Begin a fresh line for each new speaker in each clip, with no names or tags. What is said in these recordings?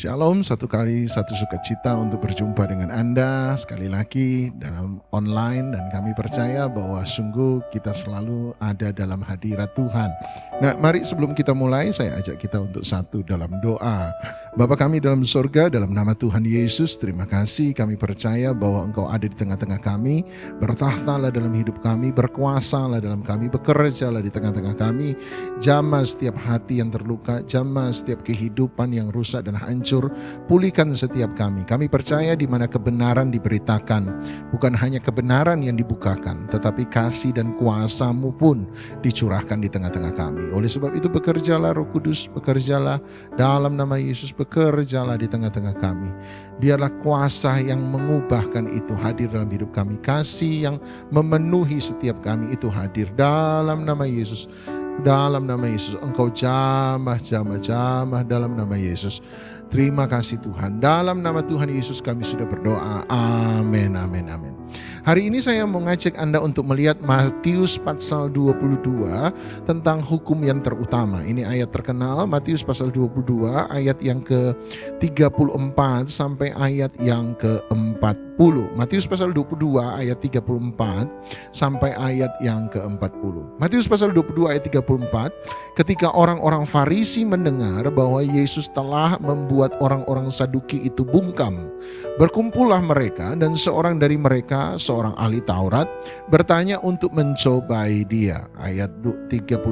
Shalom, satu sukacita untuk berjumpa dengan Anda sekali lagi dalam online, dan kami percaya bahwa sungguh kita selalu ada dalam hadirat Tuhan. Nah, mari sebelum kita mulai, saya ajak kita untuk satu dalam doa. Bapa kami dalam surga, dalam nama Tuhan Yesus, terima kasih, kami percaya bahwa Engkau ada di tengah-tengah kami, bertahtalah dalam hidup kami, berkuasalah dalam kami, bekerjalah di tengah-tengah kami, jamah setiap hati yang terluka, jamah setiap kehidupan yang rusak dan hancur, pulihkan setiap kami. Kami percaya di mana kebenaran diberitakan, bukan hanya kebenaran yang dibukakan, tetapi kasih dan kuasa-Mu pun dicurahkan di tengah-tengah kami. Oleh sebab itu bekerjalah Roh Kudus, bekerjalah dalam nama Yesus, bekerjalah di tengah-tengah kami. Biarlah kuasa yang mengubahkan itu hadir dalam hidup kami, kasih yang memenuhi setiap kami itu hadir dalam nama Yesus. Dalam nama Yesus, Engkau jamah dalam nama Yesus. Terima kasih Tuhan. Dalam nama Tuhan Yesus kami sudah berdoa. Amin, amin, amin. Hari ini saya mau ngajak Anda untuk melihat Matius pasal 22 tentang hukum yang terutama. Ini ayat terkenal, Matius pasal 22 ayat yang ke-34 sampai ayat yang ke-40. Matius pasal 22 ayat 34 sampai ayat yang ke-40. Matius pasal 22 ayat 34, ketika orang-orang Farisi mendengar bahwa Yesus telah membuat orang-orang Saduki itu bungkam, berkumpullah mereka, dan seorang dari mereka, seorang ahli Taurat, bertanya untuk mencobai dia. Ayat 36,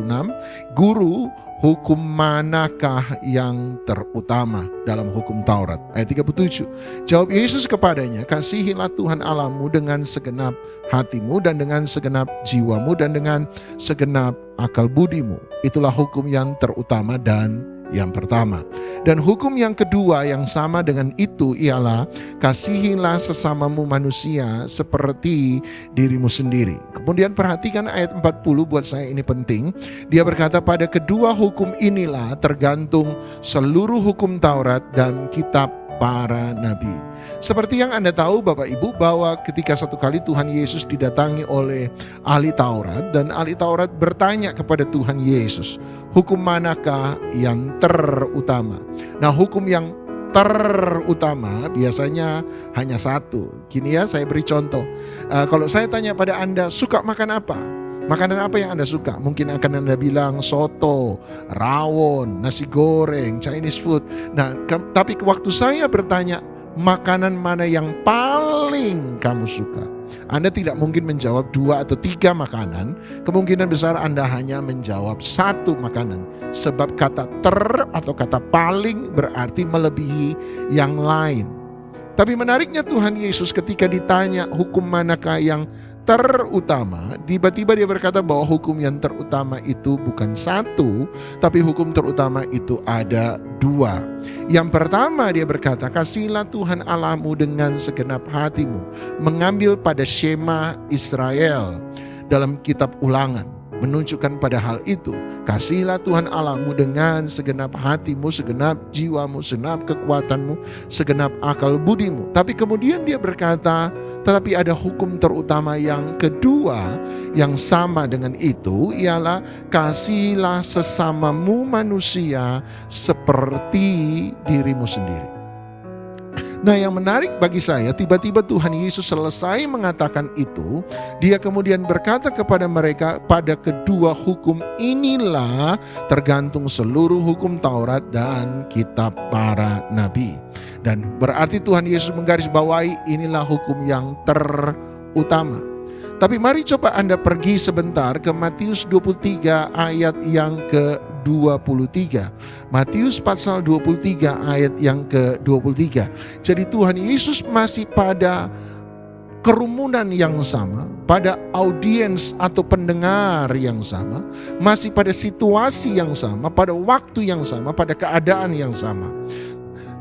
Guru, hukum manakah yang terutama dalam hukum Taurat? Ayat 37, jawab Yesus kepadanya, kasihilah Tuhan Allahmu dengan segenap hatimu dan dengan segenap jiwamu dan dengan segenap akal budimu. Itulah hukum yang terutama dan yang pertama. Dan hukum yang kedua yang sama dengan itu ialah kasihilah sesamamu manusia seperti dirimu sendiri. Kemudian perhatikan ayat 40, buat saya ini penting. Dia berkata, pada kedua hukum inilah tergantung seluruh hukum Taurat dan kitab para nabi. Seperti yang Anda tahu Bapak Ibu, bahwa ketika satu kali Tuhan Yesus didatangi oleh ahli Taurat, dan ahli Taurat bertanya kepada Tuhan Yesus, hukum manakah yang terutama? Nah, hukum yang terutama biasanya hanya satu. Gini ya, saya beri contoh. Kalau saya tanya pada Anda, suka makan apa? Makanan apa yang Anda suka? Mungkin akan Anda bilang soto, rawon, nasi goreng, Chinese food. Nah, tapi waktu saya bertanya, makanan mana yang paling kamu suka? Anda tidak mungkin menjawab 2 atau 3 makanan. Kemungkinan besar Anda hanya menjawab 1 makanan. Sebab kata ter atau kata paling berarti melebihi yang lain. Tapi menariknya Tuhan Yesus ketika ditanya hukum manakah yang terutama, tiba-tiba dia berkata bahwa hukum yang terutama itu bukan 1, tapi hukum terutama itu ada 2. Yang pertama dia berkata, kasihilah Tuhan Allahmu dengan segenap hatimu. Mengambil pada Shema Israel dalam kitab Ulangan, menunjukkan pada hal itu. Kasihilah Tuhan Allahmu dengan segenap hatimu, segenap jiwamu, segenap kekuatanmu, segenap akal budimu. Tapi kemudian dia berkata, tetapi ada hukum terutama yang kedua yang sama dengan itu, ialah kasihilah sesamamu manusia seperti dirimu sendiri. Nah, yang menarik bagi saya, tiba-tiba Tuhan Yesus selesai mengatakan itu, dia kemudian berkata kepada mereka, pada kedua hukum inilah tergantung seluruh hukum Taurat dan kitab para nabi. Dan berarti Tuhan Yesus menggarisbawahi inilah hukum yang terutama. Tapi mari coba Anda pergi sebentar ke Matius 23 ayat yang ke-23. Matius pasal 23 ayat yang ke-23. Jadi Tuhan Yesus masih pada kerumunan yang sama, pada audiens atau pendengar yang sama, masih pada situasi yang sama, pada waktu yang sama, pada keadaan yang sama.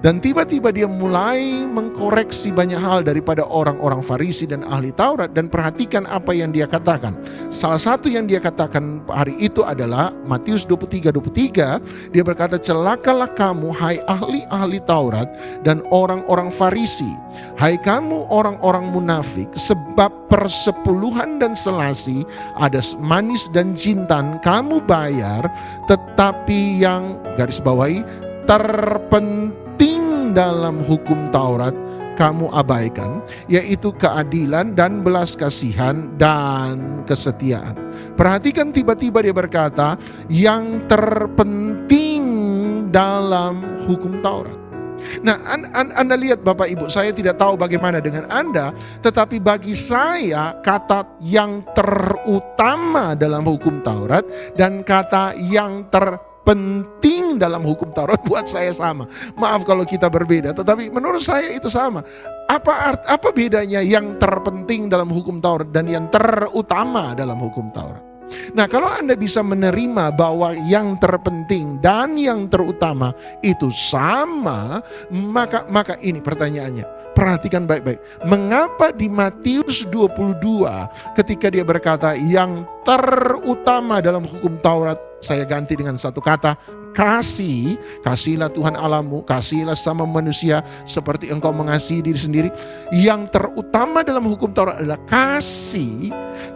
Dan tiba-tiba dia mulai mengkoreksi banyak hal daripada orang-orang Farisi dan ahli Taurat. Dan perhatikan apa yang dia katakan. Salah satu yang dia katakan hari itu adalah Matius 23:23. Dia berkata, celakalah kamu hai ahli-ahli Taurat dan orang-orang Farisi, hai kamu orang-orang munafik, sebab persepuluhan dan selasi ada manis dan jintan kamu bayar, tetapi yang garis bawahi terpenting dalam hukum Taurat kamu abaikan, yaitu keadilan dan belas kasihan dan kesetiaan. Perhatikan, tiba-tiba dia berkata yang terpenting dalam hukum Taurat. Nah, Anda lihat Bapak Ibu, saya tidak tahu bagaimana dengan Anda, tetapi bagi saya kata yang terutama dalam hukum Taurat dan kata yang terpenting dalam hukum Taurat buat saya sama. Maaf kalau kita berbeda, tetapi menurut saya itu sama. Apa bedanya yang terpenting dalam hukum Taurat dan yang terutama dalam hukum Taurat? Nah, kalau Anda bisa menerima bahwa yang terpenting dan yang terutama itu sama, maka ini pertanyaannya. Perhatikan baik-baik. Mengapa di Matius 22 ketika dia berkata yang terutama dalam hukum Taurat, saya ganti dengan satu kata, kasihlah Tuhan Allahmu, kasihlah sama manusia seperti engkau mengasihi diri sendiri. Yang terutama dalam hukum Taurat adalah kasih.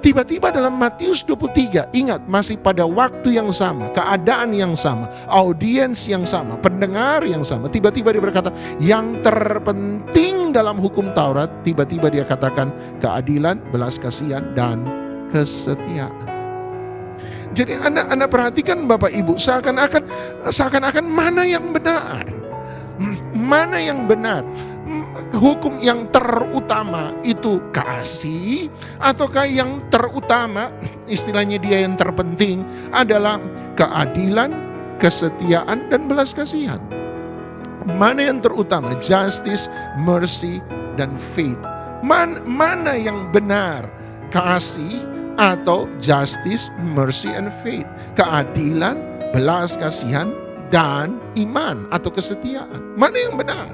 Tiba-tiba dalam Matius 23, ingat masih pada waktu yang sama, keadaan yang sama, audiens yang sama, pendengar yang sama. Tiba-tiba dia berkata yang terpenting dalam hukum Taurat, tiba-tiba dia katakan keadilan, belas kasihan dan kesetiaan. Jadi Anda perhatikan Bapak Ibu, seakan-akan mana yang benar? Mana yang benar? Hukum yang terutama itu kasih, ataukah yang terutama, istilahnya dia yang terpenting adalah keadilan, kesetiaan dan belas kasihan? Mana yang terutama? Justice, mercy dan faith. Mana yang benar? Kasih atau justice, mercy and faith? Keadilan, belas kasihan dan iman atau kesetiaan. Mana yang benar?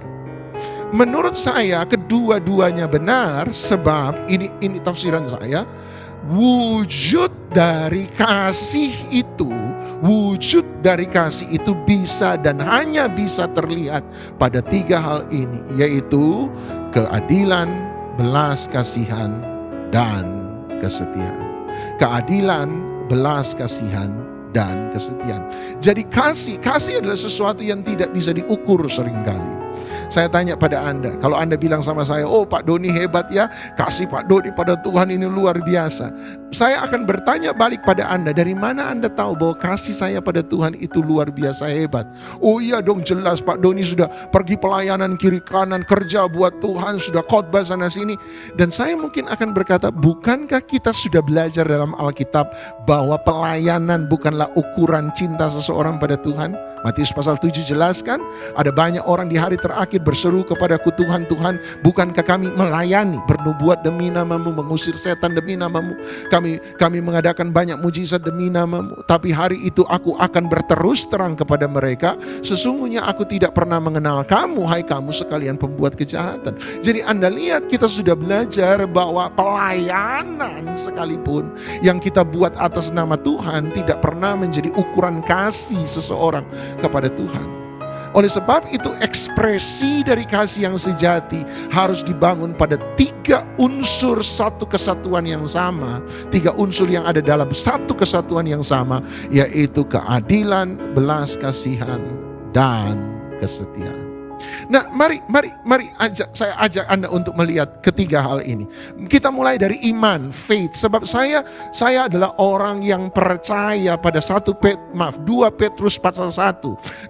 Menurut saya kedua-duanya benar, sebab ini tafsiran saya. Wujud dari kasih itu bisa dan hanya bisa terlihat pada tiga hal ini, yaitu keadilan, belas kasihan dan kesetiaan. Keadilan, belas kasihan dan kesetiaan. Jadi kasih adalah sesuatu yang tidak bisa diukur seringkali. Saya tanya pada Anda, kalau Anda bilang sama saya, oh Pak Doni hebat ya, kasih Pak Doni pada Tuhan ini luar biasa. Saya akan bertanya balik pada Anda, dari mana Anda tahu bahwa kasih saya pada Tuhan itu luar biasa hebat? Oh iya dong, jelas Pak Doni sudah pergi pelayanan kiri kanan, kerja buat Tuhan, sudah khotbah sana sini. Dan saya mungkin akan berkata, bukankah kita sudah belajar dalam Alkitab bahwa pelayanan bukanlah ukuran cinta seseorang pada Tuhan? Matius pasal 7 jelaskan, ada banyak orang di hari terakhir berseru kepadaku, Tuhan, Tuhan, bukankah kami melayani, bernubuat demi namamu, mengusir setan demi namamu, kami mengadakan banyak mujizat demi namamu. Tapi hari itu aku akan berterus terang kepada mereka, sesungguhnya aku tidak pernah mengenal kamu, hai kamu sekalian pembuat kejahatan. Jadi Anda lihat, kita sudah belajar bahwa pelayanan sekalipun yang kita buat atas nama Tuhan tidak pernah menjadi ukuran kasih seseorang kepada Tuhan. Oleh sebab itu, ekspresi dari kasih yang sejati harus dibangun pada tiga unsur satu kesatuan yang sama. Tiga unsur yang ada dalam satu kesatuan yang sama, yaitu keadilan, belas kasihan dan kesetiaan. Nah, mari saya ajak Anda untuk melihat ketiga hal ini. Kita mulai dari iman, faith. Sebab saya adalah orang yang percaya pada 2 Petrus pasal 1.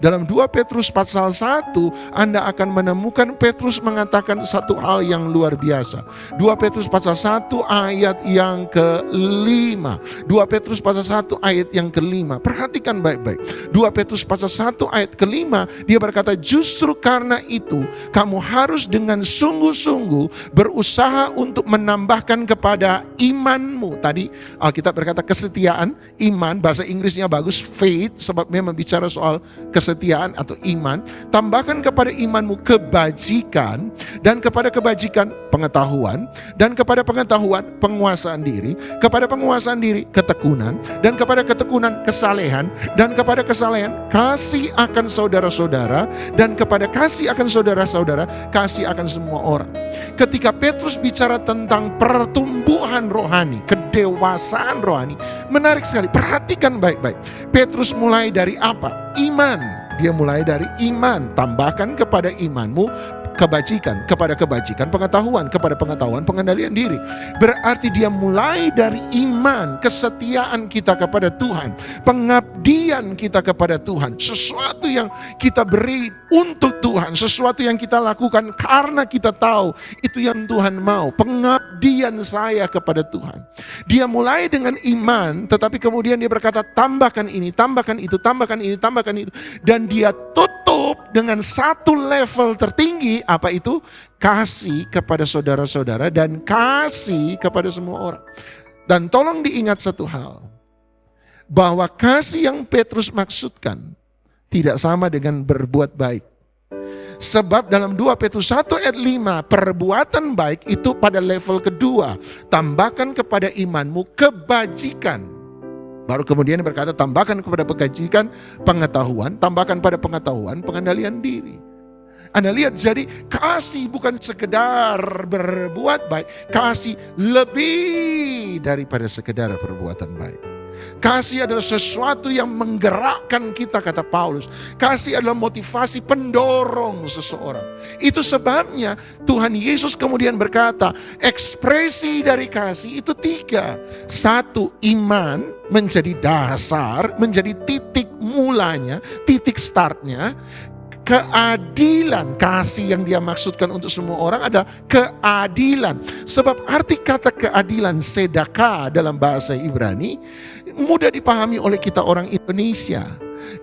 Dalam 2 Petrus pasal 1, Anda akan menemukan Petrus mengatakan satu hal yang luar biasa. 2 Petrus pasal 1 ayat yang ke-5. 2 Petrus pasal 1 ayat yang ke-5. Perhatikan baik-baik. 2 Petrus pasal 1 ayat ke-5, dia berkata, justru karena itu kamu harus dengan sungguh-sungguh berusaha untuk menambahkan kepada imanmu. Tadi Alkitab berkata kesetiaan, iman, bahasa Inggrisnya bagus, faith, sebab memang bicara soal kesetiaan atau iman. Tambahkan kepada imanmu kebajikan, dan kepada kebajikan pengetahuan, dan kepada pengetahuan penguasaan diri, kepada penguasaan diri ketekunan, dan kepada ketekunan kesalehan, dan kepada kesalehan kasih akan saudara-saudara, dan kepada kasih akan saudara-saudara, kasih akan semua orang. Ketika Petrus bicara tentang pertumbuhan rohani, kedewasaan rohani, menarik sekali. Perhatikan baik-baik. Petrus mulai dari apa? Iman. Dia mulai dari iman, tambahkan kepada imanmu kebajikan, kepada kebajikan pengetahuan, kepada pengetahuan pengendalian diri. Berarti dia mulai dari iman, kesetiaan kita kepada Tuhan, pengabdian kita kepada Tuhan, sesuatu yang kita beri untuk Tuhan, sesuatu yang kita lakukan karena kita tahu itu yang Tuhan mau, pengabdian saya kepada Tuhan. Dia mulai dengan iman, tetapi kemudian dia berkata tambahkan ini, tambahkan itu, tambahkan ini, tambahkan itu, dan dia tutup dengan satu level tertinggi. Apa itu? Kasih kepada saudara-saudara dan kasih kepada semua orang. Dan tolong diingat satu hal, bahwa kasih yang Petrus maksudkan tidak sama dengan berbuat baik. Sebab dalam 2 Petrus 1 ayat 5, perbuatan baik itu pada level kedua. Tambahkan kepada imanmu kebajikan. Baru kemudian berkata tambahkan kepada kebajikan pengetahuan, tambahkan pada pengetahuan pengendalian diri. Anda lihat, jadi kasih bukan sekedar berbuat baik, kasih lebih daripada sekedar perbuatan baik. Kasih adalah sesuatu yang menggerakkan kita, kata Paulus. Kasih adalah motivasi pendorong seseorang. Itu sebabnya Tuhan Yesus kemudian berkata, ekspresi dari kasih itu 3. 1, iman menjadi dasar, menjadi titik mulanya, titik startnya. Keadilan, kasih yang dia maksudkan untuk semua orang adalah keadilan. Sebab arti kata keadilan, sedekah dalam bahasa Ibrani, mudah dipahami oleh kita orang Indonesia.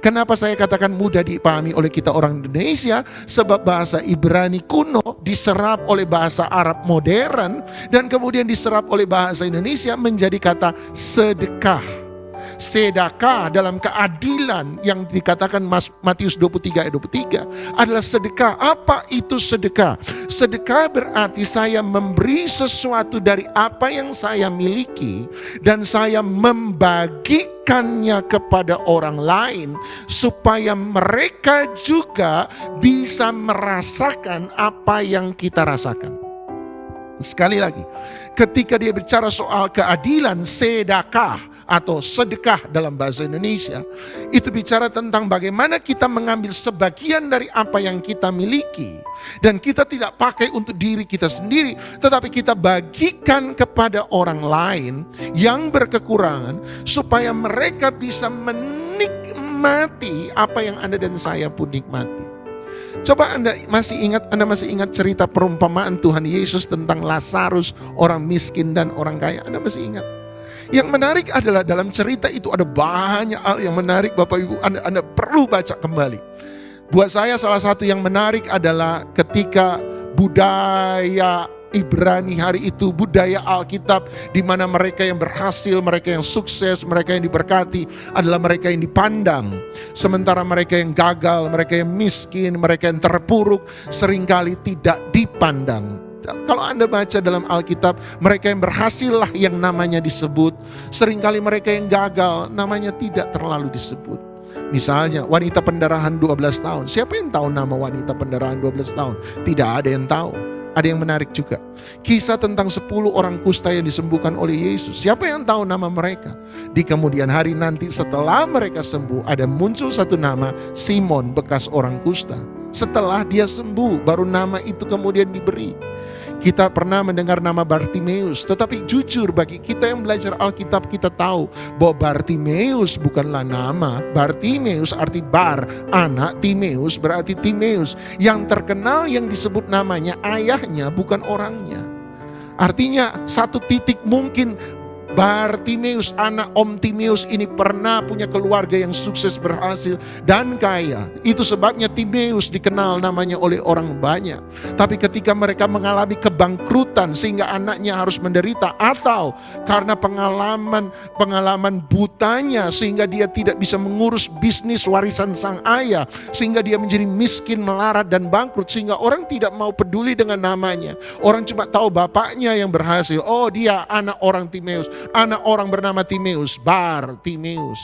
Kenapa saya katakan mudah dipahami oleh kita orang Indonesia? Sebab bahasa Ibrani kuno diserap oleh bahasa Arab modern, dan kemudian diserap oleh bahasa Indonesia menjadi kata sedekah. Sedekah dalam keadilan yang dikatakan Matius 23 ayat 23 adalah sedekah. Apa itu sedekah? Sedekah berarti saya memberi sesuatu dari apa yang saya miliki dan saya membagikannya kepada orang lain supaya mereka juga bisa merasakan apa yang kita rasakan. Sekali lagi, ketika dia bicara soal keadilan, sedekah atau sedekah dalam bahasa Indonesia, itu bicara tentang bagaimana kita mengambil sebagian dari apa yang kita miliki dan kita tidak pakai untuk diri kita sendiri, tetapi kita bagikan kepada orang lain yang berkekurangan supaya mereka bisa menikmati apa yang Anda dan saya pun nikmati. Coba Anda masih ingat cerita perumpamaan Tuhan Yesus tentang Lazarus, orang miskin dan orang kaya? Anda masih ingat? Yang menarik adalah dalam cerita itu ada banyak hal yang menarik, Bapak Ibu. Anda perlu baca kembali. Buat saya salah satu yang menarik adalah ketika budaya Ibrani hari itu, budaya Alkitab, di mana mereka yang berhasil, mereka yang sukses, mereka yang diberkati adalah mereka yang dipandang. Sementara mereka yang gagal, mereka yang miskin, mereka yang terpuruk seringkali tidak dipandang. Kalau Anda baca dalam Alkitab, mereka yang berhasil lah yang namanya disebut. Seringkali mereka yang gagal namanya tidak terlalu disebut. Misalnya wanita pendarahan 12 tahun. Siapa yang tahu nama wanita pendarahan 12 tahun? Tidak ada yang tahu. Ada yang menarik juga, kisah tentang 10 orang kusta yang disembuhkan oleh Yesus. Siapa yang tahu nama mereka? Di kemudian hari nanti setelah mereka sembuh, ada muncul satu nama, Simon bekas orang kusta. Setelah dia sembuh, baru nama itu kemudian diberi. Kita pernah mendengar nama Bartimeus, tetapi jujur bagi kita yang belajar Alkitab, kita tahu bahwa Bartimeus bukanlah nama. Bartimeus arti bar, anak, Timeus berarti Timeus. Yang terkenal yang disebut namanya ayahnya, bukan orangnya. Artinya satu titik mungkin Bartimeus, anak Om Timeus ini pernah punya keluarga yang sukses, berhasil, dan kaya. Itu sebabnya Timeus dikenal namanya oleh orang banyak. Tapi ketika mereka mengalami kebangkrutan sehingga anaknya harus menderita, atau karena pengalaman butanya sehingga dia tidak bisa mengurus bisnis warisan sang ayah, sehingga dia menjadi miskin, melarat, dan bangkrut, sehingga orang tidak mau peduli dengan namanya. Orang cuma tahu bapaknya yang berhasil. Oh, dia anak orang Timeus, anak orang bernama Timeus, Bartimeus.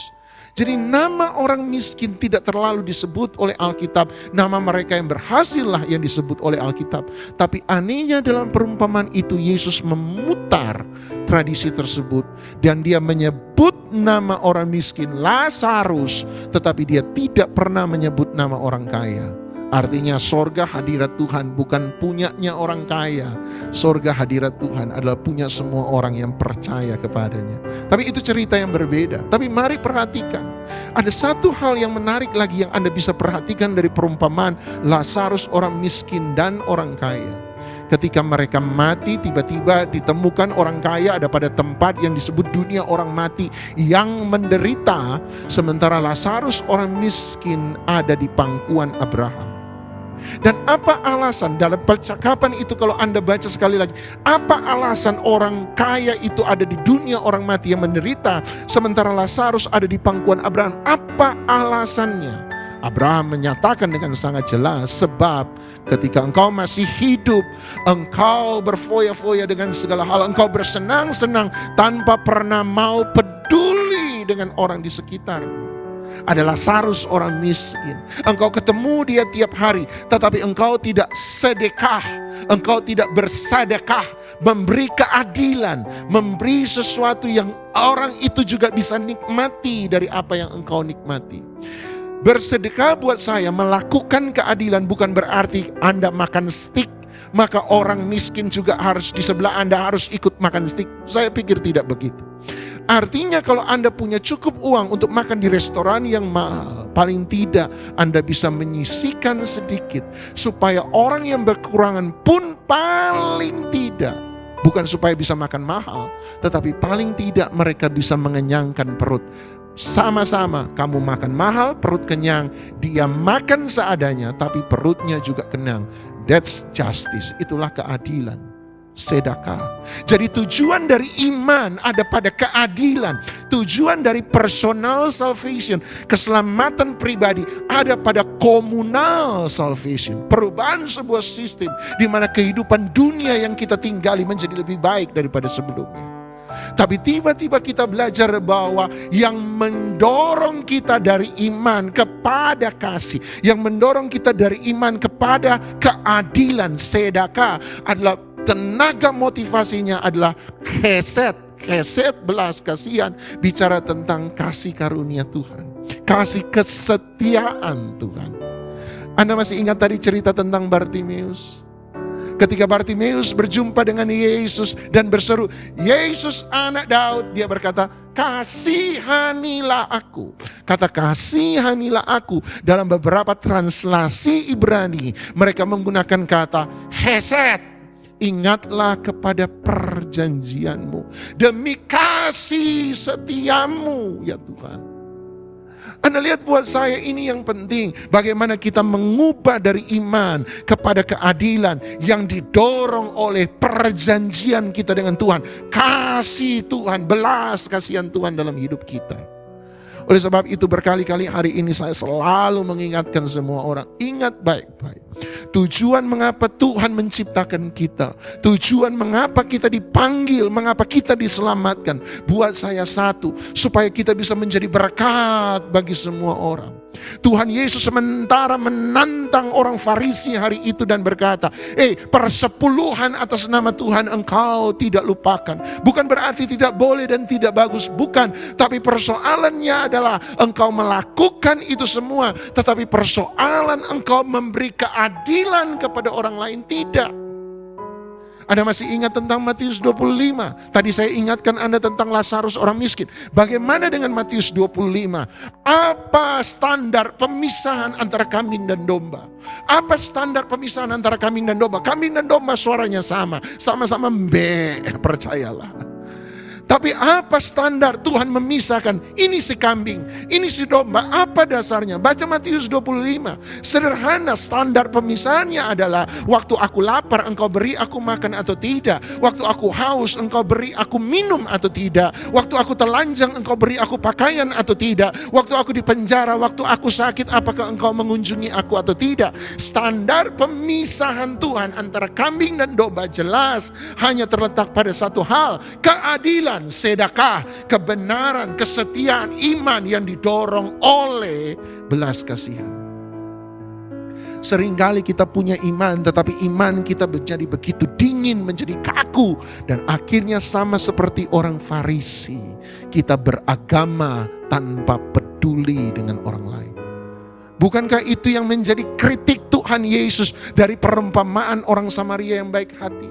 Jadi nama orang miskin tidak terlalu disebut oleh Alkitab. Nama mereka yang berhasil lah yang disebut oleh Alkitab. Tapi anehnya dalam perumpamaan itu Yesus memutar tradisi tersebut. Dan dia menyebut nama orang miskin Lazarus. Tetapi dia tidak pernah menyebut nama orang kaya. Artinya sorga hadirat Tuhan bukan punyanya orang kaya. Sorga hadirat Tuhan adalah punya semua orang yang percaya kepadanya. Tapi itu cerita yang berbeda. Tapi mari perhatikan. Ada satu hal yang menarik lagi yang Anda bisa perhatikan dari perumpamaan Lazarus, orang miskin dan orang kaya. Ketika mereka mati, tiba-tiba ditemukan orang kaya ada pada tempat yang disebut dunia orang mati yang menderita. Sementara Lazarus orang miskin ada di pangkuan Abraham. Dan apa alasan dalam percakapan itu kalau Anda baca sekali lagi, apa alasan orang kaya itu ada di dunia orang mati yang menderita, sementara Lazarus ada di pangkuan Abraham? Apa alasannya? Abraham menyatakan dengan sangat jelas, sebab ketika engkau masih hidup, engkau berfoya-foya dengan segala hal, engkau bersenang-senang tanpa pernah mau peduli dengan orang di sekitarmu. Ada Lazarus orang miskin. Engkau ketemu dia tiap hari, tetapi engkau tidak sedekah, engkau tidak bersedekah, memberi keadilan, memberi sesuatu yang orang itu juga bisa nikmati dari apa yang engkau nikmati. Bersedekah buat saya, melakukan keadilan bukan berarti Anda makan steak, maka orang miskin juga harus di sebelah Anda harus ikut makan steak. Saya pikir tidak begitu. Artinya kalau Anda punya cukup uang untuk makan di restoran yang mahal, paling tidak Anda bisa menyisihkan sedikit supaya orang yang berkekurangan pun paling tidak, bukan supaya bisa makan mahal, tetapi paling tidak mereka bisa mengenyangkan perut. Sama-sama kamu makan mahal, perut kenyang, dia makan seadanya tapi perutnya juga kenyang. That's justice, itulah keadilan. Sedekah. Jadi tujuan dari iman ada pada keadilan. Tujuan dari personal salvation, keselamatan pribadi, ada pada communal salvation. Perubahan sebuah sistem di mana kehidupan dunia yang kita tinggali menjadi lebih baik daripada sebelumnya. Tapi tiba-tiba kita belajar bahwa yang mendorong kita dari iman kepada kasih, yang mendorong kita dari iman kepada keadilan, sedekah adalah tenaga motivasinya adalah keset belas kasihan, bicara tentang kasih karunia Tuhan, kasih kesetiaan Tuhan. Anda masih ingat tadi cerita tentang Bartimeus? Ketika Bartimeus berjumpa dengan Yesus dan berseru, Yesus anak Daud, dia berkata, kasihanilah aku. Kata kasihanilah aku dalam beberapa translasi Ibrani mereka menggunakan kata hesed. Ingatlah kepada perjanjianmu demi kasih setiamu ya Tuhan. Anda lihat, buat saya ini yang penting, bagaimana kita mengubah dari iman kepada keadilan yang didorong oleh perjanjian kita dengan Tuhan, kasih Tuhan, belas kasihan Tuhan dalam hidup kita. Oleh sebab itu berkali-kali hari ini saya selalu mengingatkan semua orang, ingat baik-baik. Tujuan mengapa Tuhan menciptakan kita, tujuan mengapa kita dipanggil, mengapa kita diselamatkan, buat saya satu, supaya kita bisa menjadi berkat bagi semua orang. Tuhan Yesus sementara menantang orang Farisi hari itu dan berkata, persepuluhan atas nama Tuhan engkau tidak lupakan. Bukan berarti tidak boleh dan tidak bagus, bukan. Tapi persoalannya adalah engkau melakukan itu semua, tetapi persoalan engkau memberi keadilan kepada orang lain tidak. Anda masih ingat tentang Matius 25? Tadi saya ingatkan Anda tentang Lazarus orang miskin. Bagaimana dengan Matius 25? Apa standar pemisahan antara kambing dan domba? Apa standar pemisahan antara kambing dan domba? Kambing dan domba suaranya sama, sama-sama percayalah. Tapi apa standar Tuhan memisahkan? Ini si kambing, ini si domba. Apa dasarnya? Baca Matius 25. Sederhana, standar pemisahannya adalah waktu aku lapar engkau beri aku makan atau tidak. Waktu aku haus engkau beri aku minum atau tidak. Waktu aku telanjang engkau beri aku pakaian atau tidak. Waktu aku di penjara, waktu aku sakit, apakah engkau mengunjungi aku atau tidak. Standar pemisahan Tuhan antara kambing dan domba jelas hanya terletak pada satu hal, keadilan. keadilan, sedekah, kebenaran, kesetiaan, iman yang didorong oleh belas kasihan. Seringkali kita punya iman, tetapi iman kita menjadi begitu dingin, menjadi kaku. Dan akhirnya sama seperti orang Farisi, kita beragama tanpa peduli dengan orang lain. Bukankah itu yang menjadi kritik Tuhan Yesus dari perumpamaan orang Samaria yang baik hati?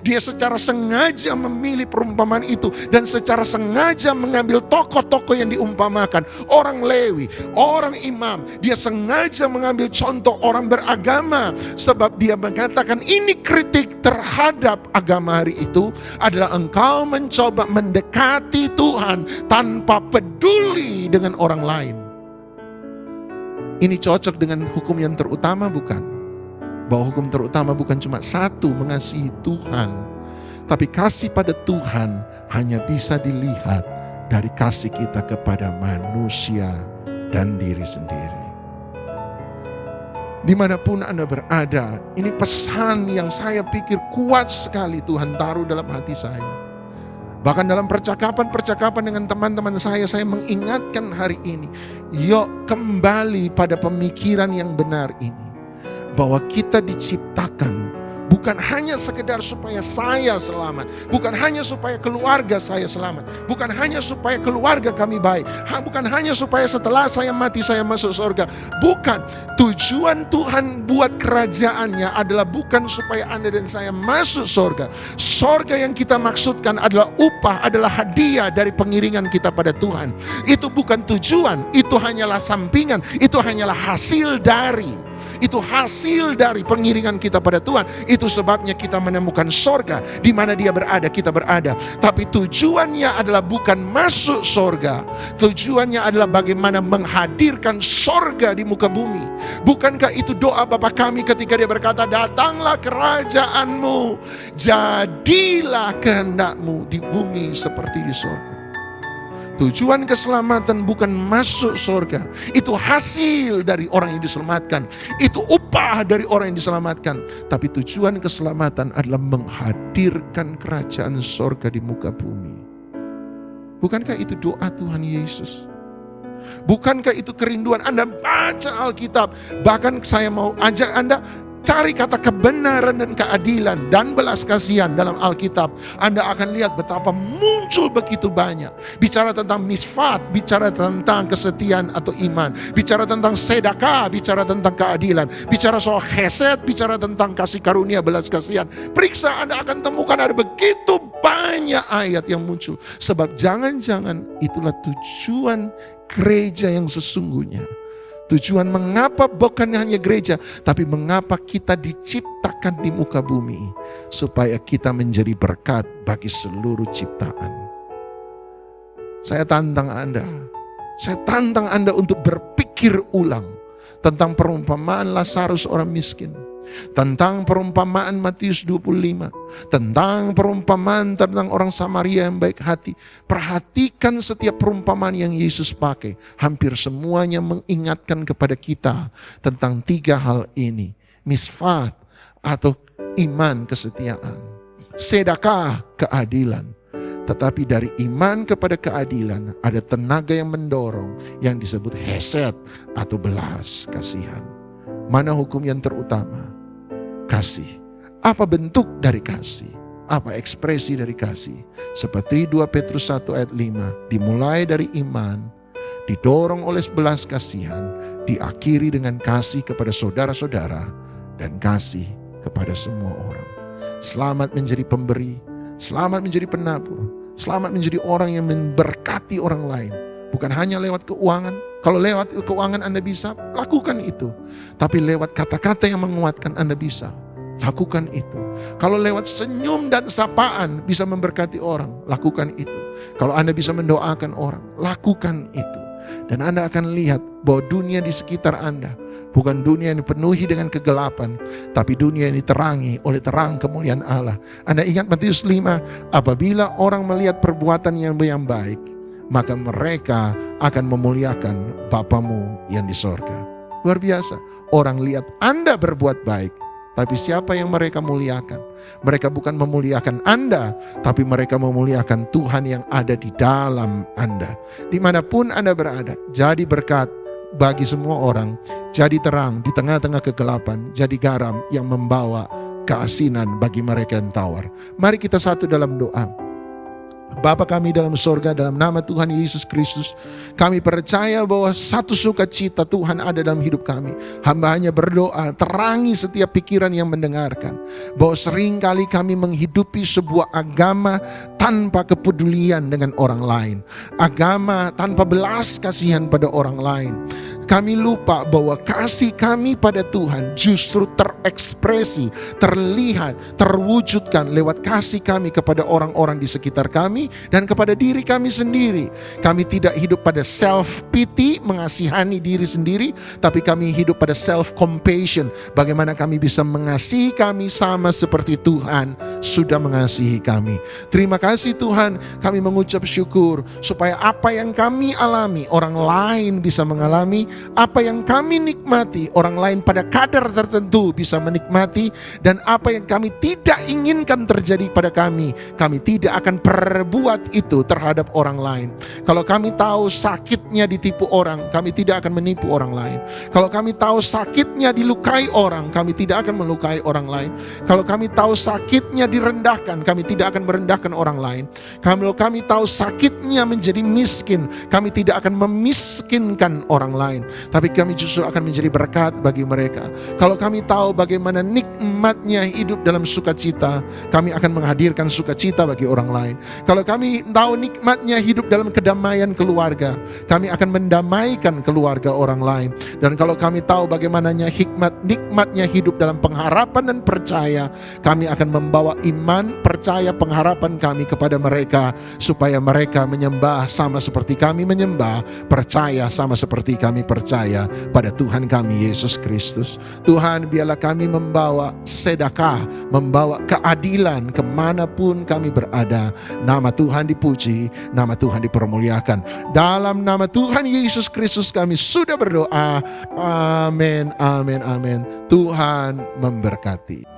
Dia secara sengaja memilih perumpamaan itu dan secara sengaja mengambil tokoh-tokoh yang diumpamakan, orang Lewi, orang imam. Dia sengaja mengambil contoh orang beragama, sebab dia mengatakan ini kritik terhadap agama hari itu adalah engkau mencoba mendekati Tuhan tanpa peduli dengan orang lain. Ini cocok dengan hukum yang terutama, bukan? Bahwa hukum terutama bukan cuma satu, mengasihi Tuhan. Tapi kasih pada Tuhan hanya bisa dilihat dari kasih kita kepada manusia dan diri sendiri. Dimanapun Anda berada, ini pesan yang saya pikir kuat sekali Tuhan taruh dalam hati saya. Bahkan dalam percakapan-percakapan dengan teman-teman saya mengingatkan hari ini, yuk kembali pada pemikiran yang benar ini. Bahwa kita diciptakan bukan hanya sekedar supaya saya selamat, bukan hanya supaya keluarga saya selamat, bukan hanya supaya keluarga kami baik, bukan hanya supaya setelah saya mati saya masuk surga. Bukan, tujuan Tuhan buat kerajaannya adalah bukan supaya Anda dan saya masuk surga. Surga yang kita maksudkan adalah upah, adalah hadiah dari pengiringan kita pada Tuhan. Itu bukan tujuan, itu hanyalah sampingan, itu hanyalah hasil dari. Itu hasil dari pengiringan kita pada Tuhan. Itu sebabnya kita menemukan sorga. Di mana dia berada, kita berada. Tapi tujuannya adalah bukan masuk sorga. Tujuannya adalah bagaimana menghadirkan sorga di muka bumi. Bukankah itu doa Bapa kami ketika dia berkata, datanglah kerajaanmu, jadilah kehendakmu di bumi seperti di sorga. Tujuan keselamatan bukan masuk surga. Itu hasil dari orang yang diselamatkan. Itu upah dari orang yang diselamatkan. Tapi tujuan keselamatan adalah menghadirkan kerajaan surga di muka bumi. Bukankah itu doa Tuhan Yesus? Bukankah itu kerinduan Anda baca Alkitab? Bahkan saya mau ajak Anda cari kata kebenaran dan keadilan dan belas kasihan dalam Alkitab. Anda akan lihat betapa muncul begitu banyak. Bicara tentang misfat, bicara tentang kesetiaan atau iman. Bicara tentang sedekah, bicara tentang keadilan. Bicara soal chesed, bicara tentang kasih karunia, belas kasihan. Periksa, Anda akan temukan ada begitu banyak ayat yang muncul. Sebab jangan-jangan itulah tujuan gereja yang sesungguhnya. Tujuan mengapa bukan hanya gereja, tapi mengapa kita diciptakan di muka bumi. Supaya kita menjadi berkat bagi seluruh ciptaan. Saya tantang Anda untuk berpikir ulang tentang perumpamaan Lazarus orang miskin. Tentang perumpamaan Matius 25. Tentang perumpamaan tentang orang Samaria yang baik hati. Perhatikan setiap perumpamaan yang Yesus pakai. Hampir semuanya mengingatkan kepada kita tentang tiga hal ini. Misfat atau iman kesetiaan. Sedekah keadilan. Tetapi dari iman kepada keadilan ada tenaga yang mendorong yang disebut hesed atau belas kasihan. Mana hukum yang terutama? Kasih. Apa bentuk dari kasih? Apa ekspresi dari kasih? Seperti 2 Petrus 1 ayat 5. Dimulai dari iman, didorong oleh belas kasihan, diakhiri dengan kasih kepada saudara-saudara, dan kasih kepada semua orang. Selamat menjadi pemberi, selamat menjadi penabur, selamat menjadi orang yang memberkati orang lain. Bukan hanya lewat keuangan. Kalau lewat keuangan Anda bisa, lakukan itu. Tapi lewat kata-kata yang menguatkan Anda bisa, lakukan itu. Kalau lewat senyum dan sapaan bisa memberkati orang, lakukan itu. Kalau Anda bisa mendoakan orang, lakukan itu. Dan Anda akan lihat bahwa dunia di sekitar Anda bukan dunia yang dipenuhi dengan kegelapan, tapi dunia yang diterangi oleh terang kemuliaan Allah. Anda ingat Matius 5, apabila orang melihat perbuatan yang baik, maka mereka akan memuliakan Bapamu yang di sorga. Luar biasa. Orang lihat Anda berbuat baik, Tapi siapa yang mereka muliakan? Mereka bukan memuliakan Anda, tapi mereka memuliakan Tuhan yang ada di dalam Anda. Dimanapun Anda berada, jadi berkat bagi semua orang, jadi terang di tengah-tengah kegelapan, jadi garam yang membawa keasinan bagi mereka yang tawar. Mari kita satu dalam doa. Bapa kami dalam sorga, dalam nama Tuhan Yesus Kristus, kami percaya bahwa satu sukacita Tuhan ada dalam hidup kami. Hamba hanya berdoa, terangi setiap pikiran yang mendengarkan, bahwa seringkali kami menghidupi sebuah agama tanpa kepedulian dengan orang lain, agama tanpa belas kasihan pada orang lain. Kami lupa bahwa kasih kami pada Tuhan justru terekspresi, terlihat, terwujudkan lewat kasih kami kepada orang-orang di sekitar kami dan kepada diri kami sendiri. Kami tidak hidup pada self-pity, mengasihani diri sendiri, tapi kami hidup pada self-compassion. Bagaimana kami bisa mengasihi kami sama seperti Tuhan sudah mengasihi kami. Terima kasih Tuhan, kami mengucap syukur supaya apa yang kami alami, orang lain bisa mengalami. Apa yang kami nikmati, orang lain pada kadar tertentu bisa menikmati. Dan apa yang kami tidak inginkan terjadi pada kami tidak akan perbuat itu terhadap orang lain. Kalau kami tahu sakitnya ditipu orang, kami tidak akan menipu orang lain. Kalau kami tahu sakitnya dilukai orang, kami tidak akan melukai orang lain. Kalau kami tahu sakitnya direndahkan, kami tidak akan merendahkan orang lain. Kalau kami tahu sakitnya menjadi miskin, kami tidak akan memiskinkan orang lain, tapi kami justru akan menjadi berkat bagi mereka. Kalau kami tahu bagaimana nikmatnya hidup dalam sukacita, kami akan menghadirkan sukacita bagi orang lain. Kalau kami tahu nikmatnya hidup dalam kedamaian keluarga, kami akan mendamaikan keluarga orang lain. Dan kalau kami tahu bagaimananya nikmatnya hidup dalam pengharapan dan percaya, kami akan membawa iman, percaya, pengharapan kami kepada mereka, supaya mereka menyembah sama seperti kami menyembah, percaya sama seperti kami percaya pada Tuhan kami Yesus Kristus. Tuhan, biarlah kami membawa sedekah, membawa keadilan kemanapun kami berada. Nama Tuhan dipuji, nama Tuhan dipermuliakan. Dalam nama Tuhan Yesus Kristus kami sudah berdoa. Amin, amin, amin. Tuhan memberkati.